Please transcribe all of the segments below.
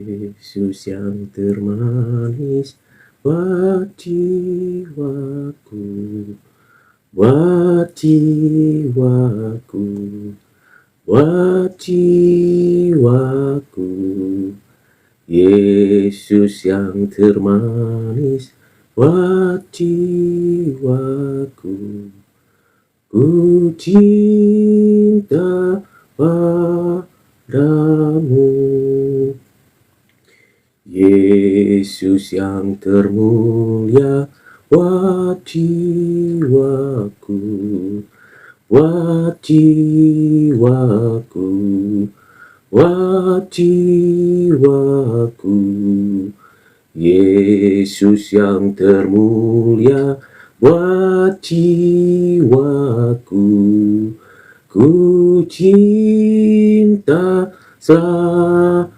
Yesus yang termanis buat jiwaku, buat jiwaku, buat jiwaku. Yesus yang termanis buat jiwaku. Ku cinta padamu. Yesus yang termulia buat jiwaku, buat jiwaku, buat jiwaku. Yesus yang termulia buat jiwaku, ku cinta selamanya.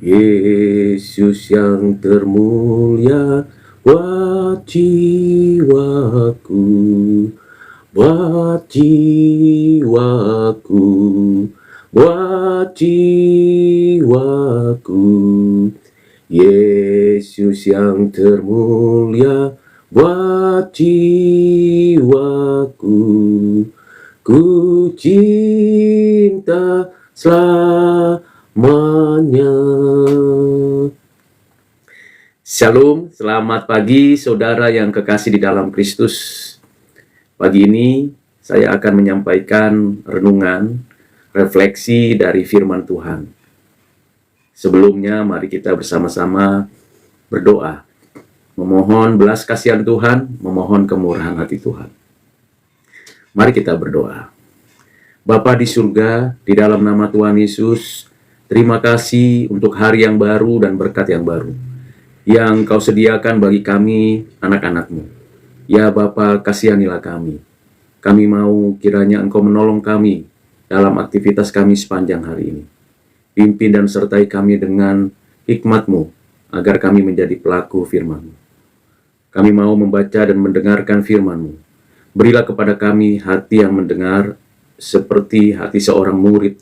Yesus yang termulia buat jiwaku, buat jiwaku, buat jiwaku. Yesus yang termulia buat jiwaku, ku cinta selamanya. Shalom, selamat pagi saudara yang kekasih di dalam Kristus. Pagi ini saya akan menyampaikan renungan, refleksi dari firman Tuhan. Sebelumnya mari kita bersama-sama berdoa, memohon belas kasihan Tuhan, memohon kemurahan hati Tuhan. Mari kita berdoa. Bapa di surga, di dalam nama Tuhan Yesus, terima kasih untuk hari yang baru dan berkat yang baru yang Kau sediakan bagi kami, anak-anak-Mu. Ya Bapa, kasihanilah kami. Kami mau kiranya Engkau menolong kami dalam aktivitas kami sepanjang hari ini. Pimpin dan sertai kami dengan hikmat-Mu, agar kami menjadi pelaku firman-Mu. Kami mau membaca dan mendengarkan firman-Mu. Berilah kepada kami hati yang mendengar, seperti hati seorang murid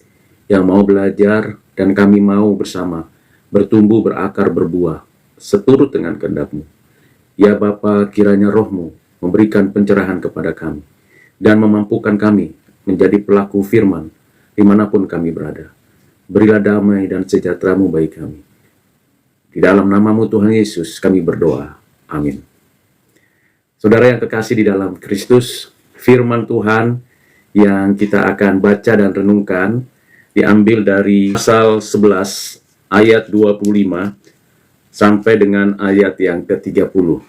yang mau belajar, dan kami mau bersama bertumbuh, berakar, berbuah, seturut dengan kehendak-Mu. Ya Bapa, kiranya Roh-Mu memberikan pencerahan kepada kami, dan memampukan kami menjadi pelaku firman dimanapun kami berada. Berilah damai dan sejahtera-Mu bagi kami. Di dalam nama-Mu Tuhan Yesus kami berdoa. Amin. Saudara yang kekasih di dalam Kristus, firman Tuhan yang kita akan baca dan renungkan diambil dari pasal 11 ayat 25 sampai dengan ayat yang ke-30.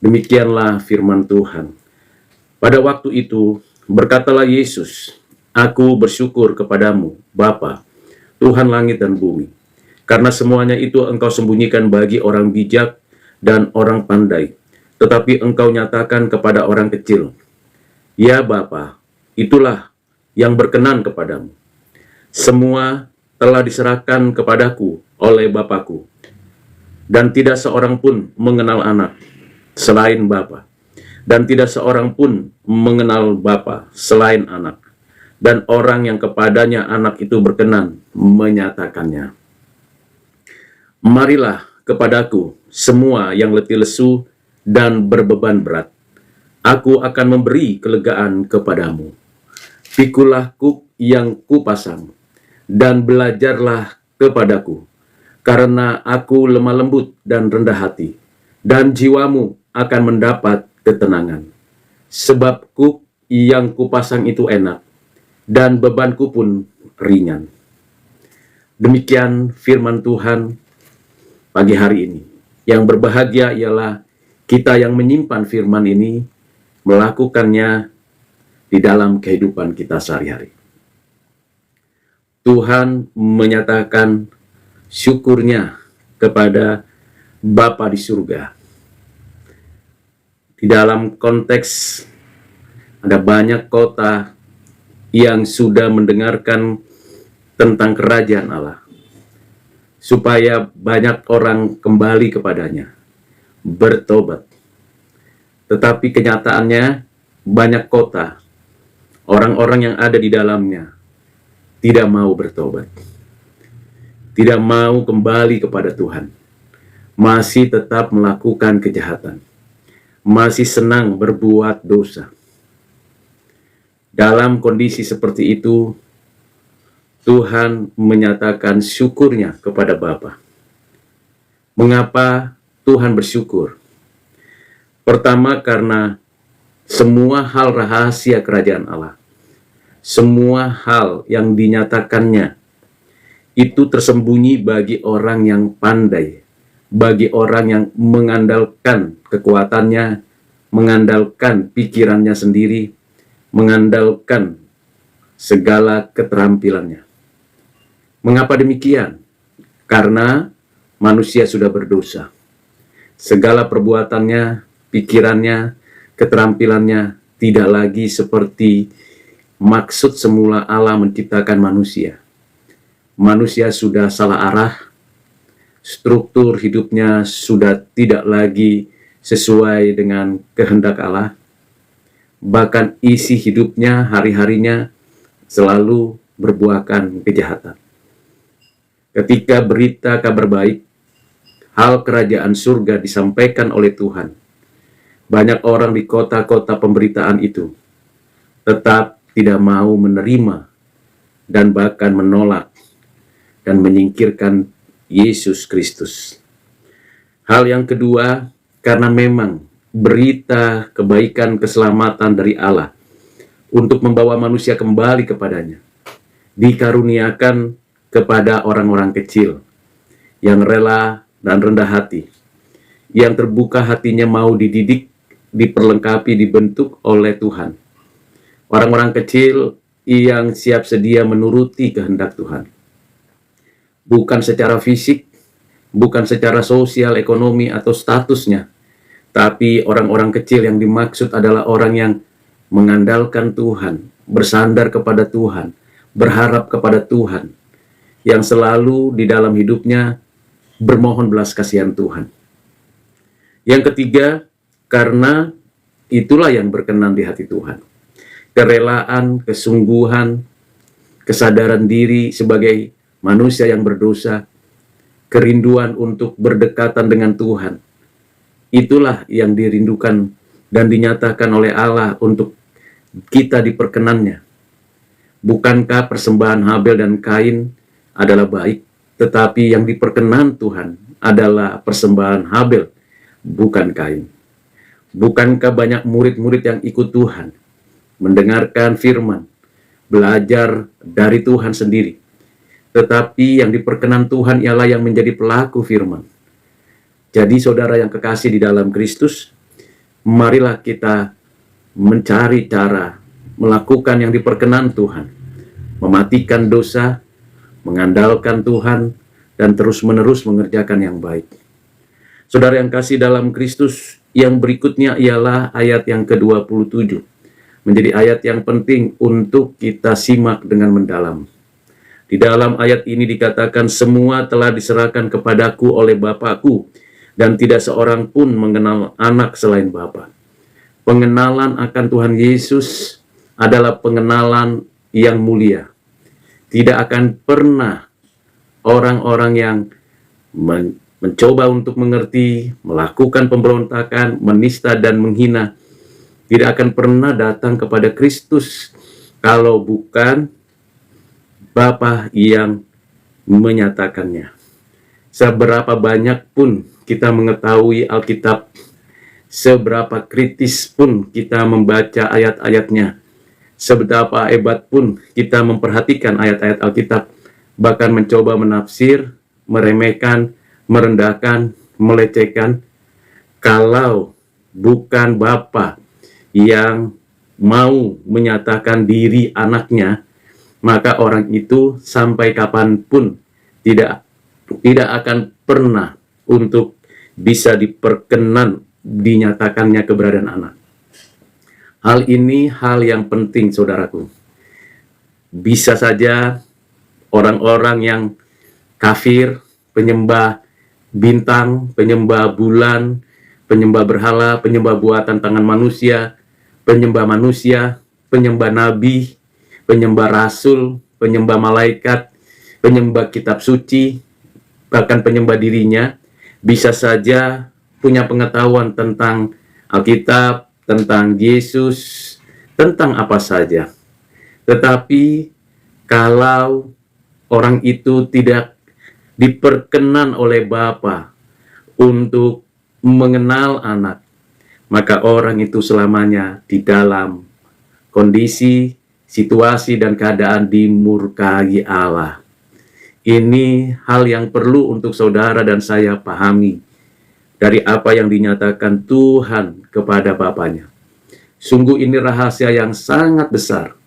Demikianlah firman Tuhan. Pada waktu itu berkatalah Yesus, "Aku bersyukur kepadamu, Bapa, Tuhan langit dan bumi, karena semuanya itu Engkau sembunyikan bagi orang bijak dan orang pandai, tetapi Engkau nyatakan kepada orang kecil. Ya Bapa, itulah yang berkenan kepadamu. Semua telah diserahkan kepadaku oleh Bapakku, dan tidak seorang pun mengenal anak selain Bapa, dan tidak seorang pun mengenal Bapa selain anak, dan orang yang kepadanya anak itu berkenan menyatakannya. Marilah kepadaku semua yang letih lesu dan berbeban berat. Aku akan memberi kelegaan kepadamu. Pikulah kuk yang kupasang, dan belajarlah kepadaku, karena aku lemah lembut dan rendah hati, dan jiwamu akan mendapat ketenangan. Sebab kuk yang kupasang itu enak, dan bebanku pun ringan." Demikian firman Tuhan pagi hari ini. Yang berbahagia ialah kita yang menyimpan firman ini, melakukannya di dalam kehidupan kita sehari-hari. Tuhan menyatakan syukurnya kepada Bapa di surga. Di dalam konteks ada banyak kota yang sudah mendengarkan tentang kerajaan Allah, supaya banyak orang kembali kepadanya, bertobat. Tetapi kenyataannya banyak kota, orang-orang yang ada di dalamnya tidak mau bertobat, tidak mau kembali kepada Tuhan, masih tetap melakukan kejahatan, masih senang berbuat dosa. Dalam kondisi seperti itu, Tuhan menyatakan syukurnya kepada Bapa. Mengapa Tuhan bersyukur? Pertama, karena semua hal rahasia kerajaan Allah, semua hal yang dinyatakannya itu tersembunyi bagi orang yang pandai, bagi orang yang mengandalkan kekuatannya, mengandalkan pikirannya sendiri, mengandalkan segala keterampilannya. Mengapa demikian? Karena manusia sudah berdosa. Segala perbuatannya, pikirannya, keterampilannya tidak lagi seperti maksud semula Allah menciptakan manusia. Manusia sudah salah arah, struktur hidupnya sudah tidak lagi sesuai dengan kehendak Allah. Bahkan isi hidupnya, hari-harinya selalu berbuahkan kejahatan. Ketika berita kabar baik, hal kerajaan surga disampaikan oleh Tuhan, banyak orang di kota-kota pemberitaan itu tetap tidak mau menerima dan bahkan menolak dan menyingkirkan Yesus Kristus. Hal yang kedua, karena memang berita kebaikan keselamatan dari Allah untuk membawa manusia kembali kepadanya dikaruniakan kepada orang-orang kecil yang rela dan rendah hati, yang terbuka hatinya mau dididik, diperlengkapi, dibentuk oleh Tuhan. Orang-orang kecil yang siap sedia menuruti kehendak Tuhan. Bukan secara fisik, bukan secara sosial, ekonomi, atau statusnya, tapi orang-orang kecil yang dimaksud adalah orang yang mengandalkan Tuhan, bersandar kepada Tuhan, berharap kepada Tuhan, yang selalu di dalam hidupnya bermohon belas kasihan Tuhan. Yang ketiga, karena itulah yang berkenan di hati Tuhan. Kerelaan, kesungguhan, kesadaran diri sebagai manusia yang berdosa, kerinduan untuk berdekatan dengan Tuhan. Itulah yang dirindukan dan dinyatakan oleh Allah untuk kita diperkenannya. Bukankah persembahan Habel dan Kain adalah baik, tetapi yang diperkenan Tuhan adalah persembahan Habel, bukan Kain. Bukankah banyak murid-murid yang ikut Tuhan, mendengarkan firman, belajar dari Tuhan sendiri, tetapi yang diperkenan Tuhan ialah yang menjadi pelaku firman. Jadi saudara yang kekasih di dalam Kristus, marilah kita mencari cara melakukan yang diperkenan Tuhan, mematikan dosa, mengandalkan Tuhan, dan terus-menerus mengerjakan yang baik. Saudara yang kasih dalam Kristus, yang berikutnya ialah ayat yang ke-27. Menjadi ayat yang penting untuk kita simak dengan mendalam. Di dalam ayat ini dikatakan, semua telah diserahkan kepadaku oleh Bapakku, dan tidak seorang pun mengenal anak selain Bapa. Pengenalan akan Tuhan Yesus adalah pengenalan yang mulia. Tidak akan pernah orang-orang yang mencoba untuk mengerti, melakukan pemberontakan, menista dan menghina, tidak akan pernah datang kepada Kristus kalau bukan Bapa yang menyatakannya. Seberapa banyak pun kita mengetahui Alkitab, seberapa kritis pun kita membaca ayat-ayatnya, seberapa hebat pun kita memperhatikan ayat-ayat Alkitab, bahkan mencoba menafsir, meremehkan, merendahkan, melecehkan, kalau bukan Bapa yang mau menyatakan diri anaknya, maka orang itu sampai kapanpun tidak akan pernah untuk bisa diperkenan dinyatakannya keberadaan anak. Hal ini hal yang penting, saudaraku. Bisa saja orang-orang yang kafir, penyembah bintang, penyembah bulan, penyembah berhala, penyembah buatan tangan manusia, penyembah nabi, penyembah rasul, penyembah malaikat, penyembah kitab suci, bahkan penyembah dirinya, bisa saja punya pengetahuan tentang Alkitab, tentang Yesus, tentang apa saja. Tetapi kalau orang itu tidak diperkenan oleh Bapa untuk mengenal anak, maka orang itu selamanya di dalam kondisi, situasi, dan keadaan dimurkai Allah. Ini hal yang perlu untuk saudara dan saya pahami dari apa yang dinyatakan Tuhan kepada Bapaknya. Sungguh ini rahasia yang sangat besar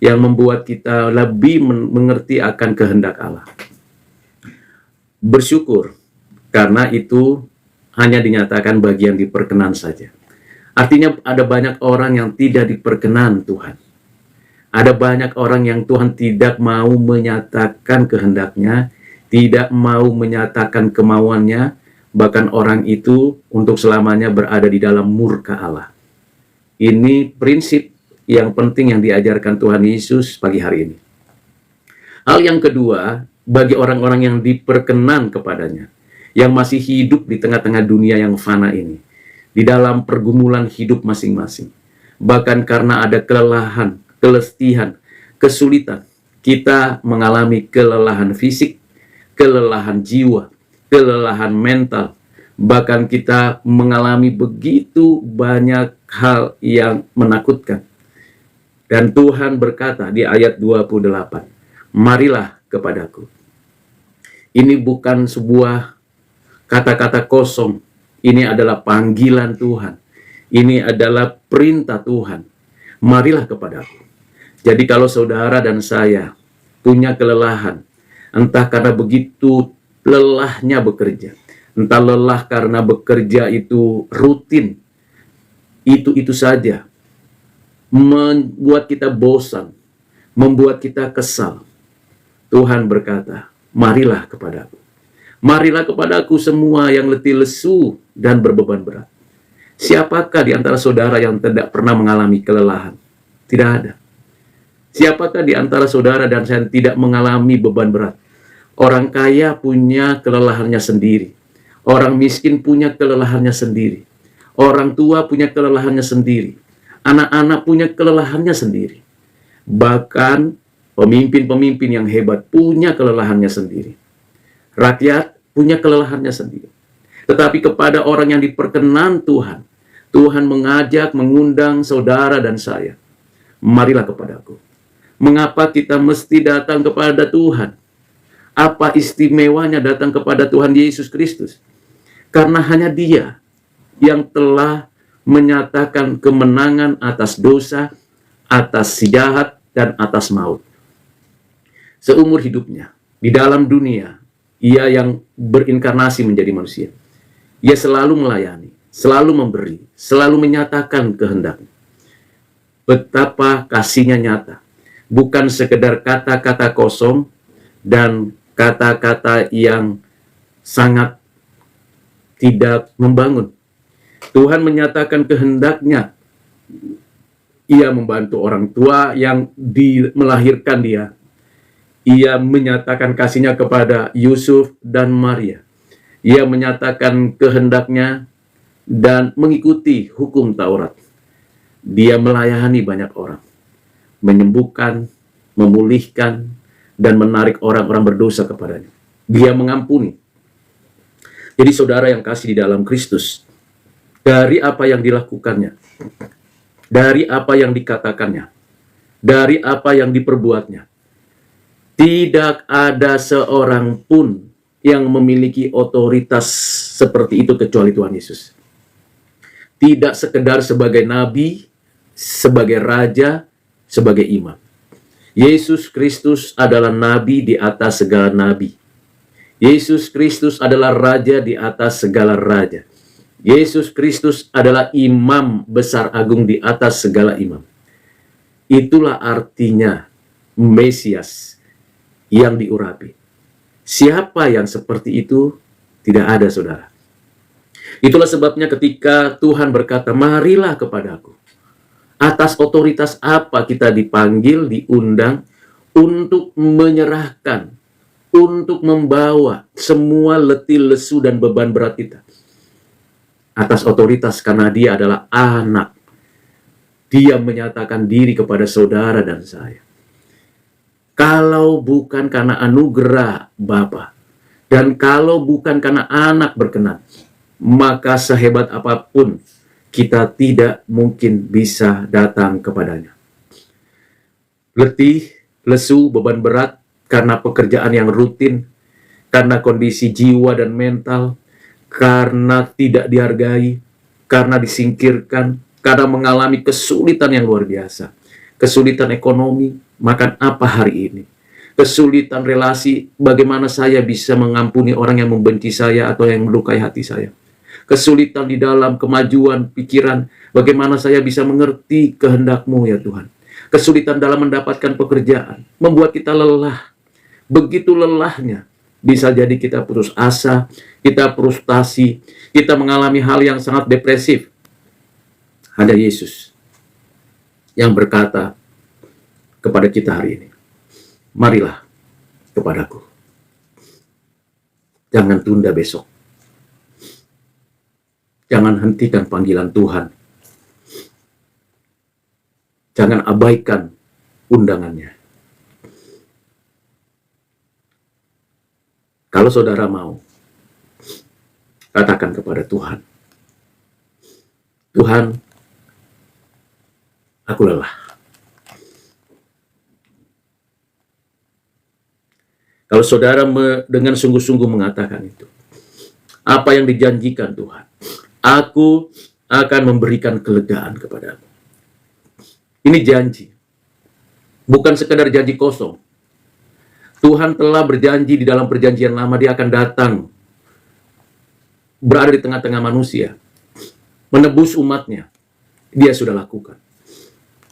yang membuat kita lebih mengerti akan kehendak Allah. Bersyukur karena itu hanya dinyatakan bagian diperkenan saja. Artinya ada banyak orang yang tidak diperkenan Tuhan. Ada banyak orang yang Tuhan tidak mau menyatakan kehendaknya, tidak mau menyatakan kemauannya, bahkan orang itu untuk selamanya berada di dalam murka Allah. Ini prinsip yang penting yang diajarkan Tuhan Yesus pagi hari ini. Hal yang kedua, bagi orang-orang yang diperkenan kepadanya, yang masih hidup di tengah-tengah dunia yang fana ini, di dalam pergumulan hidup masing-masing, bahkan karena ada kelelahan, kelestihan, kesulitan, kita mengalami kelelahan fisik, kelelahan jiwa, kelelahan mental, bahkan kita mengalami begitu banyak hal yang menakutkan. Dan Tuhan berkata di ayat 28, marilah kepadaku. Ini bukan sebuah kata-kata kosong, ini adalah panggilan Tuhan, ini adalah perintah Tuhan, marilah kepadaku. Jadi kalau saudara dan saya punya kelelahan, entah karena begitu lelahnya bekerja, entah lelah karena bekerja itu rutin, itu saja, membuat kita bosan, membuat kita kesal. Tuhan berkata, marilah kepadaku. Marilah kepadaku semua yang letih lesu dan berbeban berat. Siapakah di antara saudara yang tidak pernah mengalami kelelahan? Tidak ada. Siapakah di antara saudara dan saya yang tidak mengalami beban berat? Orang kaya punya kelelahannya sendiri. Orang miskin punya kelelahannya sendiri. Orang tua punya kelelahannya sendiri. Anak-anak punya kelelahannya sendiri. Bahkan pemimpin-pemimpin yang hebat punya kelelahannya sendiri. Rakyat punya kelelahannya sendiri. Tetapi kepada orang yang diperkenan Tuhan, Tuhan mengajak, mengundang saudara dan saya, marilah kepadaku. Mengapa kita mesti datang kepada Tuhan? Apa istimewanya datang kepada Tuhan Yesus Kristus? Karena hanya Dia yang telah menyatakan kemenangan atas dosa, atas si jahat, dan atas maut. Seumur hidupnya, di dalam dunia, Ia yang berinkarnasi menjadi manusia. Ia selalu melayani, selalu memberi, selalu menyatakan kehendaknya. Betapa kasihnya nyata. Bukan sekedar kata-kata kosong dan kata-kata yang sangat tidak membangun. Tuhan menyatakan kehendaknya. Ia membantu orang tua yang melahirkan dia. Ia menyatakan kasihnya kepada Yusuf dan Maria. Ia menyatakan kehendaknya dan mengikuti hukum Taurat. Dia melayani banyak orang, menyembuhkan, memulihkan, dan menarik orang-orang berdosa kepadanya. Dia mengampuni. Jadi saudara yang kasih di dalam Kristus, dari apa yang dilakukannya, dari apa yang dikatakannya, dari apa yang diperbuatnya, tidak ada seorang pun yang memiliki otoritas seperti itu kecuali Tuhan Yesus. Tidak sekedar sebagai nabi, sebagai raja, sebagai imam. Yesus Kristus adalah nabi di atas segala nabi. Yesus Kristus adalah raja di atas segala raja. Yesus Kristus adalah imam besar agung di atas segala imam. Itulah artinya Mesias yang diurapi. Siapa yang seperti itu? Tidak ada, saudara. Itulah sebabnya ketika Tuhan berkata, marilah kepadaku. Atas otoritas apa kita dipanggil, diundang untuk menyerahkan, untuk membawa semua letih, lesu, dan beban berat kita atas otoritas, karena dia adalah anak. Dia menyatakan diri kepada saudara dan saya. Kalau bukan karena anugerah Bapa, dan kalau bukan karena anak berkenan, maka sehebat apapun kita tidak mungkin bisa datang kepadanya. Letih, lesu, beban berat karena pekerjaan yang rutin, karena kondisi jiwa dan mental, karena tidak dihargai, karena disingkirkan, karena mengalami kesulitan yang luar biasa, kesulitan ekonomi, makan apa hari ini, kesulitan relasi, bagaimana saya bisa mengampuni orang yang membenci saya atau yang melukai hati saya, kesulitan di dalam kemajuan pikiran, bagaimana saya bisa mengerti kehendak-Mu ya Tuhan, kesulitan dalam mendapatkan pekerjaan, membuat kita lelah, begitu lelahnya, bisa jadi kita putus asa, kita frustasi, kita mengalami hal yang sangat depresif. Ada Yesus yang berkata kepada kita hari ini, marilah kepadaku. Jangan tunda besok. Jangan hentikan panggilan Tuhan. Jangan abaikan undangannya. Kalau saudara mau, katakan kepada Tuhan, Tuhan, aku lelah. Kalau saudara dengan sungguh-sungguh mengatakan itu, apa yang dijanjikan Tuhan, aku akan memberikan kelegaan kepadamu. Ini janji, bukan sekedar janji kosong. Tuhan telah berjanji di dalam perjanjian lama, dia akan datang, berada di tengah-tengah manusia, menebus umatnya. Dia sudah lakukan.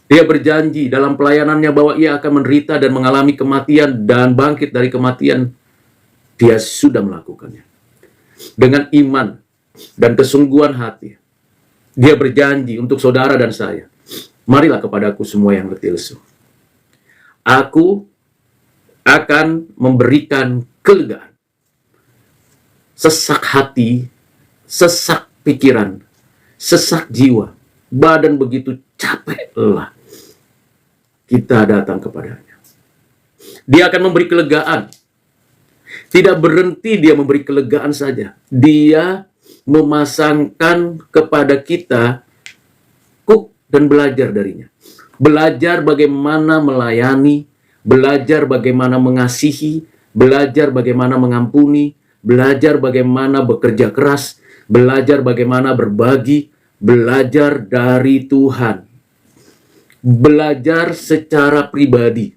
Dia berjanji dalam pelayanannya bahwa ia akan menderita dan mengalami kematian dan bangkit dari kematian. Dia sudah melakukannya. Dengan iman dan kesungguhan hati, dia berjanji untuk saudara dan saya, marilah kepadaku semua yang letih lesu. Aku akan memberikan kelegaan. Sesak hati, sesak pikiran, sesak jiwa, badan begitu capek, lelah, kita datang kepadanya. Dia akan memberi kelegaan. Tidak berhenti dia memberi kelegaan saja. Dia memasangkan kepada kita dan belajar darinya. Belajar bagaimana melayani, belajar bagaimana mengasihi, belajar bagaimana mengampuni, belajar bagaimana bekerja keras, belajar bagaimana berbagi, belajar dari Tuhan. Belajar secara pribadi.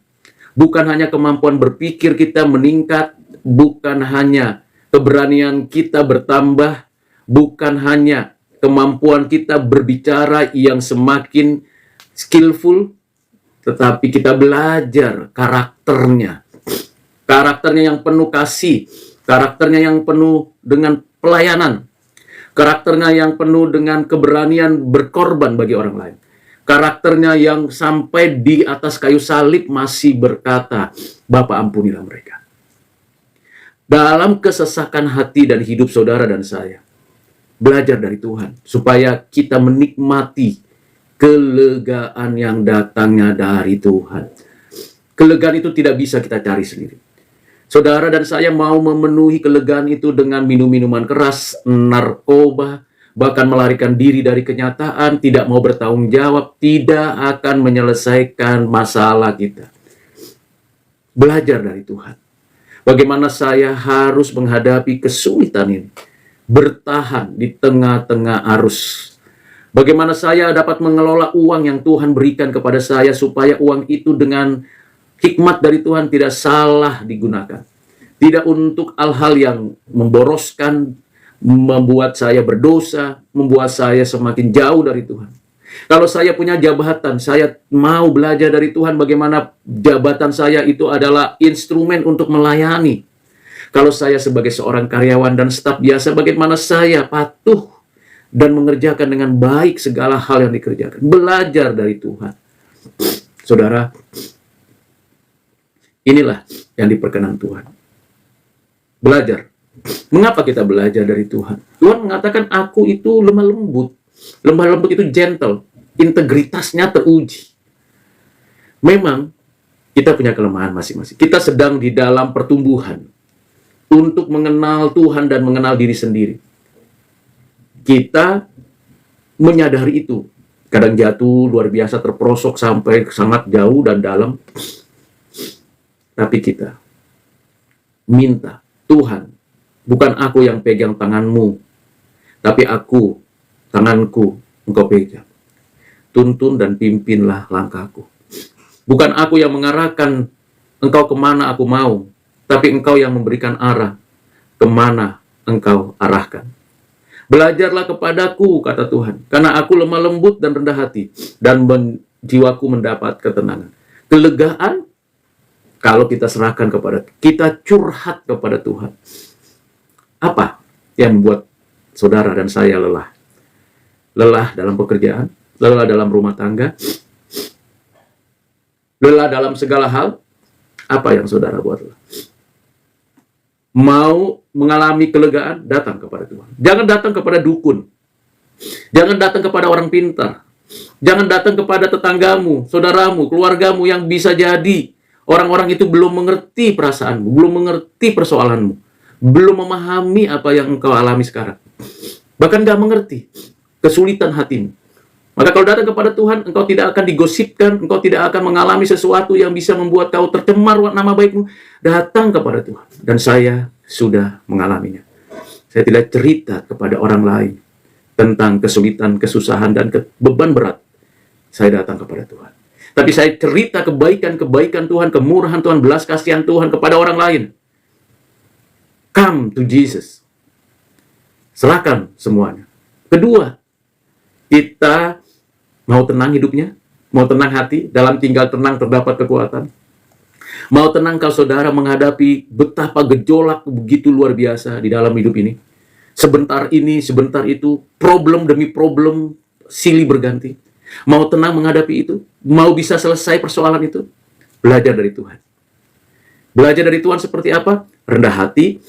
Bukan hanya kemampuan berpikir kita meningkat, bukan hanya keberanian kita bertambah, bukan hanya kemampuan kita berbicara yang semakin skillful, tetapi kita belajar karakternya. Karakternya yang penuh kasih, karakternya yang penuh dengan pelayanan, karakternya yang penuh dengan keberanian berkorban bagi orang lain. Karakternya yang sampai di atas kayu salib masih berkata, Bapa ampunilah mereka. Dalam kesesakan hati dan hidup saudara dan saya, belajar dari Tuhan, supaya kita menikmati kelegaan yang datangnya dari Tuhan. Kelegaan itu tidak bisa kita cari sendiri. Saudara dan saya mau memenuhi kelegaan itu dengan minum-minuman keras, narkoba, bahkan melarikan diri dari kenyataan, tidak mau bertanggung jawab, tidak akan menyelesaikan masalah kita. Belajar dari Tuhan. Bagaimana saya harus menghadapi kesulitan ini, bertahan di tengah-tengah arus. Bagaimana saya dapat mengelola uang yang Tuhan berikan kepada saya, supaya uang itu dengan hikmat dari Tuhan tidak salah digunakan. Tidak untuk hal-hal yang memboroskan, membuat saya berdosa, membuat saya semakin jauh dari Tuhan. Kalau saya punya jabatan, saya mau belajar dari Tuhan bagaimana jabatan saya itu adalah instrumen untuk melayani. Kalau saya sebagai seorang karyawan dan staf biasa, bagaimana saya patuh dan mengerjakan dengan baik segala hal yang dikerjakan. Belajar dari Tuhan. Saudara, Inilah yang diperkenan Tuhan. Belajar. Mengapa kita belajar dari Tuhan? Tuhan mengatakan aku itu lemah lembut. Lemah lembut itu gentle. Integritasnya teruji. Memang kita punya kelemahan masing-masing. Kita sedang di dalam pertumbuhan untuk mengenal Tuhan dan mengenal diri sendiri. Kita menyadari itu. Kadang jatuh luar biasa, terperosok sampai sangat jauh dan dalam. Tapi kita minta, Tuhan, bukan aku yang pegang tanganmu, tapi aku, tanganku, engkau pegang. Tuntun dan pimpinlah langkahku. Bukan aku yang mengarahkan engkau kemana aku mau, tapi engkau yang memberikan arah kemana engkau arahkan. Belajarlah kepadaku, kata Tuhan, karena aku lemah lembut dan rendah hati, dan jiwaku mendapat ketenangan. Kelegaan, kalau kita serahkan kepada, kita curhat kepada Tuhan. Apa yang membuat saudara dan saya lelah? Lelah dalam pekerjaan, lelah dalam rumah tangga, lelah dalam segala hal. Apa yang saudara buat lelah? Mau mengalami kelegaan, datang kepada Tuhan. Jangan datang kepada dukun. Jangan datang kepada orang pintar. Jangan datang kepada tetanggamu, saudaramu, keluargamu yang bisa jadi orang-orang itu belum mengerti perasaanmu, belum mengerti persoalanmu, belum memahami apa yang engkau alami sekarang. Bahkan gak mengerti kesulitan hatimu. Maka kalau datang kepada Tuhan, engkau tidak akan digosipkan, engkau tidak akan mengalami sesuatu yang bisa membuat kau tercemar nama baikmu. Datang kepada Tuhan. Dan saya sudah mengalaminya. Saya tidak cerita kepada orang lain tentang kesulitan, kesusahan, dan beban berat. Saya datang kepada Tuhan. Tapi saya cerita kebaikan-kebaikan Tuhan, kemurahan Tuhan, belas kasihan Tuhan kepada orang lain. Come to Jesus. Serahkan semuanya. Kedua, kita mau tenang hidupnya, mau tenang hati, dalam tinggal tenang terdapat kekuatan. Mau tenang kau saudara menghadapi betapa gejolak begitu luar biasa di dalam hidup ini. Sebentar ini, sebentar itu, problem demi problem, silih berganti. Mau tenang menghadapi itu, mau bisa selesai persoalan itu, belajar dari Tuhan. Belajar dari Tuhan seperti apa? Rendah hati,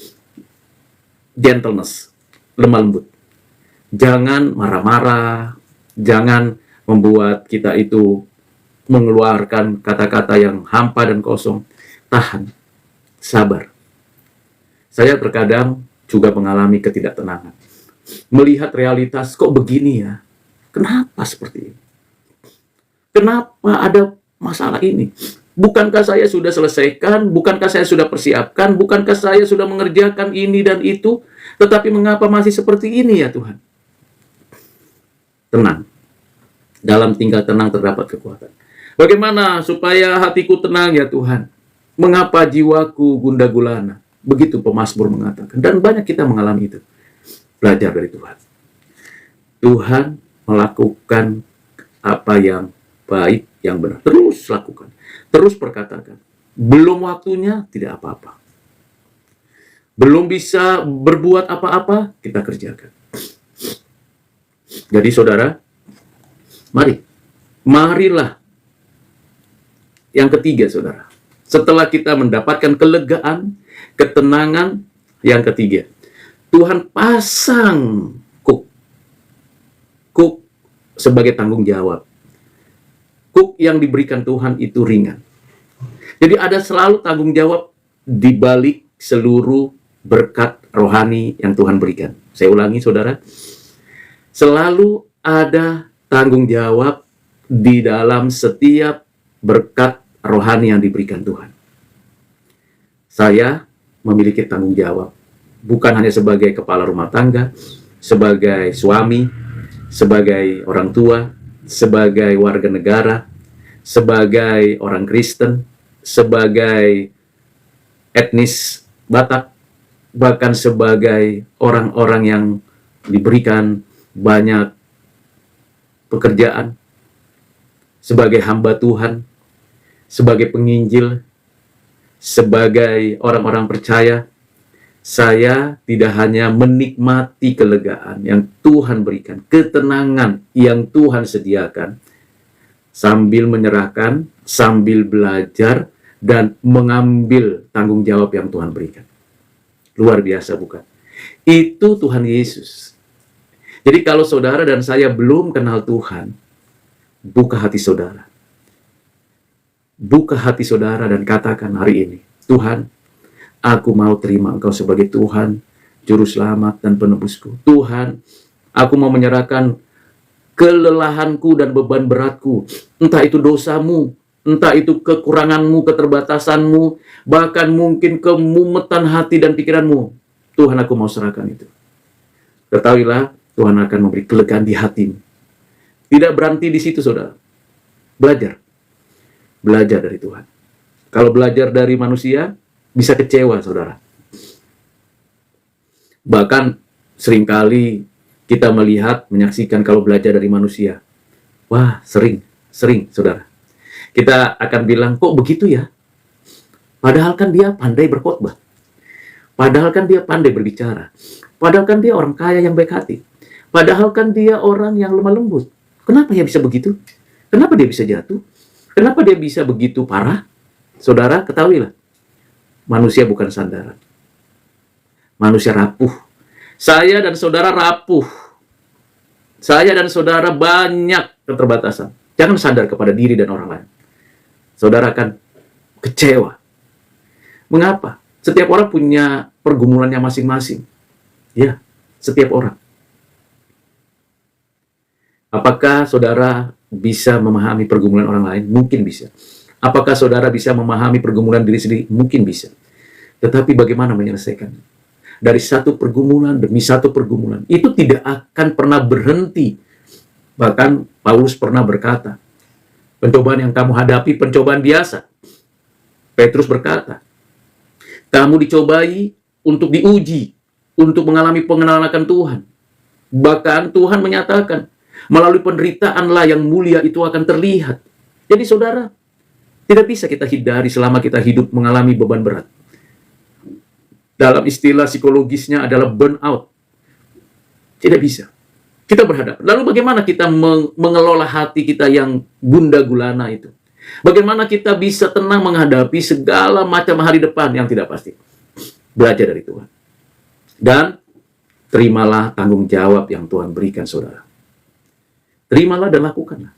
gentleness, lemah lembut. Jangan marah-marah, jangan membuat kita itu mengeluarkan kata-kata yang hampa dan kosong. Tahan, sabar. Saya terkadang juga mengalami ketidaktenangan. Melihat realitas, kok begini ya? Kenapa seperti ini? Kenapa ada masalah ini? Bukankah saya sudah selesaikan? Bukankah saya sudah persiapkan? Bukankah saya sudah mengerjakan ini dan itu? Tetapi mengapa masih seperti ini ya Tuhan? Tenang. Dalam tinggal tenang terdapat kekuatan. Bagaimana supaya hatiku tenang ya Tuhan? Mengapa jiwaku gundah gulana? Begitu pemazmur mengatakan. Dan banyak kita mengalami itu. Belajar dari Tuhan. Tuhan melakukan apa yang baik, yang benar. Terus lakukan. Terus perkatakan. Belum waktunya, tidak apa-apa. Belum bisa berbuat apa-apa, kita kerjakan. Jadi saudara, marilah. Yang ketiga saudara, setelah kita mendapatkan kelegaan, ketenangan, yang ketiga, Tuhan pasang kuk sebagai tanggung jawab. Kuk yang diberikan Tuhan itu ringan. Jadi ada selalu tanggung jawab di balik seluruh berkat rohani yang Tuhan berikan. Saya ulangi saudara, selalu ada tanggung jawab di dalam setiap berkat rohani yang diberikan Tuhan. Saya memiliki tanggung jawab, bukan hanya sebagai kepala rumah tangga, sebagai suami, sebagai orang tua, sebagai warga negara, sebagai orang Kristen, sebagai etnis Batak, bahkan sebagai orang-orang yang diberikan banyak pekerjaan, sebagai hamba Tuhan, sebagai penginjil, sebagai orang-orang percaya. Saya tidak hanya menikmati kelegaan yang Tuhan berikan, ketenangan yang Tuhan sediakan, sambil menyerahkan, sambil belajar, dan mengambil tanggung jawab yang Tuhan berikan. Luar biasa bukan? Itu Tuhan Yesus. Jadi kalau saudara dan saya belum kenal Tuhan, buka hati saudara. Buka hati saudara dan katakan hari ini, Tuhan, aku mau terima Engkau sebagai Tuhan, Juru Selamat dan Penebusku. Tuhan, aku mau menyerahkan kelelahanku dan beban beratku, entah itu dosamu, entah itu kekuranganmu, keterbatasanmu, bahkan mungkin kemumetan hati dan pikiranmu. Tuhan, aku mau serahkan itu. Ketahuilah, Tuhan akan memberi kelegaan di hatimu. Tidak berhenti di situ, saudara. Belajar. Belajar dari Tuhan. Kalau belajar dari manusia, bisa kecewa, saudara. Bahkan seringkali kita melihat, menyaksikan kalau belajar dari manusia. Wah, sering, saudara. Kita akan bilang, kok begitu ya? Padahal kan dia pandai berkhotbah. Padahal kan dia pandai berbicara. Padahal kan dia orang kaya yang baik hati. Padahal kan dia orang yang lemah lembut. Kenapa dia bisa begitu? Kenapa dia bisa jatuh? Kenapa dia bisa begitu parah? Saudara, ketahuilah. Manusia bukan sandaran. Manusia rapuh. Saya dan saudara rapuh. Saya dan saudara banyak keterbatasan. Jangan sandar kepada diri dan orang lain. Saudara akan kecewa. Mengapa? Setiap orang punya pergumulannya masing-masing. Ya, setiap orang. Apakah saudara bisa memahami pergumulan orang lain? Mungkin bisa. Apakah saudara bisa memahami pergumulan diri sendiri? Mungkin bisa. Tetapi bagaimana menyelesaikannya? Dari satu pergumulan demi satu pergumulan. Itu tidak akan pernah berhenti. Bahkan Paulus pernah berkata, pencobaan yang kamu hadapi, pencobaan biasa. Petrus berkata, kamu dicobai untuk diuji, untuk mengalami pengenalan akan Tuhan. Bahkan Tuhan menyatakan, melalui penderitaanlah yang mulia itu akan terlihat. Jadi saudara, tidak bisa kita hindari selama kita hidup mengalami beban berat. Dalam istilah psikologisnya adalah burnout. Tidak bisa. Kita berhadapan. Lalu bagaimana kita mengelola hati kita yang gundah gulana itu? Bagaimana kita bisa tenang menghadapi segala macam hari depan yang tidak pasti? Belajar dari Tuhan. Dan terimalah tanggung jawab yang Tuhan berikan saudara. Terimalah dan lakukanlah.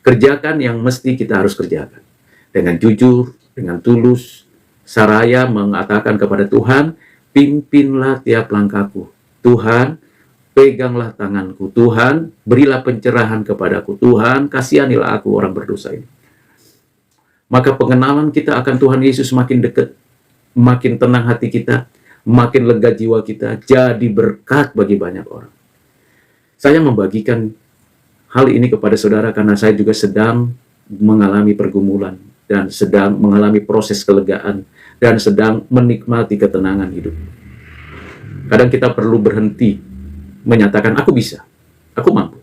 Kerjakan yang mesti kita harus kerjakan. Dengan jujur, dengan tulus, saraya mengatakan kepada Tuhan, pimpinlah tiap langkahku. Tuhan, peganglah tanganku. Tuhan, berilah pencerahan kepadaku. Tuhan, kasihanilah aku orang berdosa ini. Maka pengenalan kita akan Tuhan Yesus makin dekat, makin tenang hati kita, makin lega jiwa kita, jadi berkat bagi banyak orang. Saya membagikan hal ini kepada saudara karena saya juga sedang mengalami pergumulan dan sedang mengalami proses kelegaan dan sedang menikmati ketenangan hidup. Kadang kita perlu berhenti menyatakan, aku bisa, aku mampu.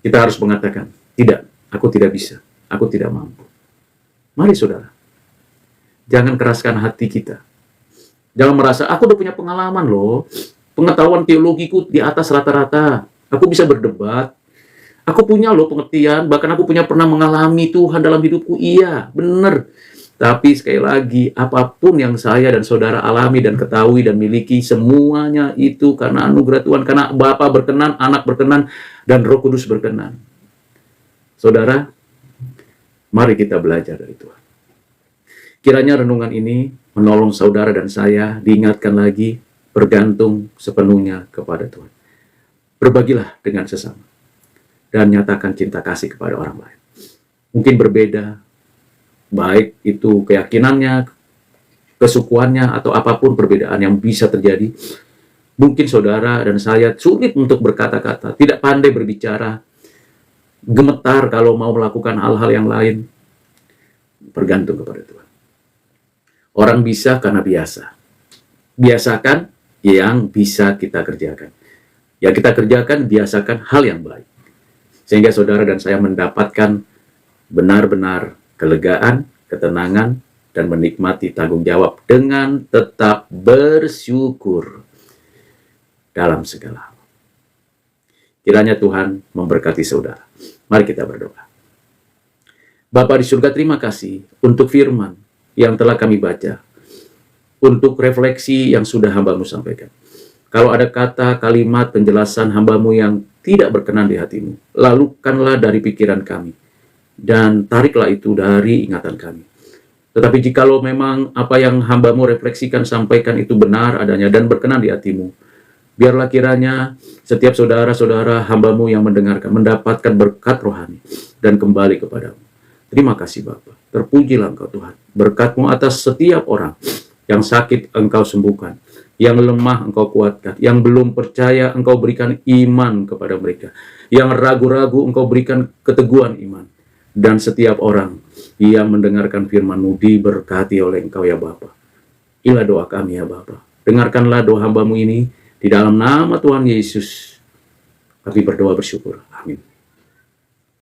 Kita harus mengatakan, tidak, aku tidak bisa, aku tidak mampu. Mari saudara, jangan keraskan hati kita. Jangan merasa, aku udah punya pengalaman loh, pengetahuan teologiku di atas rata-rata, aku bisa berdebat, aku punya loh pengertian, bahkan aku pernah mengalami Tuhan dalam hidupku. Iya, benar. Tapi sekali lagi, apapun yang saya dan saudara alami dan ketahui dan miliki, semuanya itu karena anugerah Tuhan, karena Bapa berkenan, Anak berkenan, dan Roh Kudus berkenan. Saudara, mari kita belajar dari Tuhan. Kiranya renungan ini menolong saudara dan saya diingatkan lagi bergantung sepenuhnya kepada Tuhan. Berbagilah dengan sesama dan nyatakan cinta kasih kepada orang lain. Mungkin berbeda, baik itu keyakinannya, kesukuannya, atau apapun perbedaan yang bisa terjadi. Mungkin saudara dan saya sulit untuk berkata-kata, tidak pandai berbicara, gemetar kalau mau melakukan hal-hal yang lain. Bergantung kepada Tuhan. Orang bisa karena biasa. Biasakan yang bisa kita kerjakan. Ya kita kerjakan, biasakan hal yang baik. Sehingga saudara dan saya mendapatkan benar-benar kelegaan, ketenangan, dan menikmati tanggung jawab dengan tetap bersyukur dalam segala hal. Kiranya Tuhan memberkati saudara. Mari kita berdoa. Bapa di surga, terima kasih untuk firman yang telah kami baca, untuk refleksi yang sudah hamba-Mu sampaikan. Kalau ada kata, kalimat, penjelasan hamba-Mu yang tidak berkenan di hati-Mu, lalukanlah dari pikiran kami, dan tariklah itu dari ingatan kami. Tetapi jikalau memang apa yang hamba-Mu refleksikan, sampaikan itu benar adanya dan berkenan di hati-Mu, biarlah kiranya setiap saudara-saudara hamba-Mu yang mendengarkan mendapatkan berkat rohani dan kembali kepadamu. Terima kasih Bapa. Terpujilah Engkau Tuhan. Berkat-Mu atas setiap orang yang sakit Engkau sembuhkan, yang lemah Engkau kuatkan, yang belum percaya Engkau berikan iman kepada mereka, yang ragu-ragu Engkau berikan keteguhan iman. Dan setiap orang yang mendengarkan firman-Mu diberkati oleh Engkau ya Bapa. Inilah doa kami ya Bapa. Dengarkanlah doa hamba-Mu ini di dalam nama Tuhan Yesus. Kami berdoa bersyukur. Amin.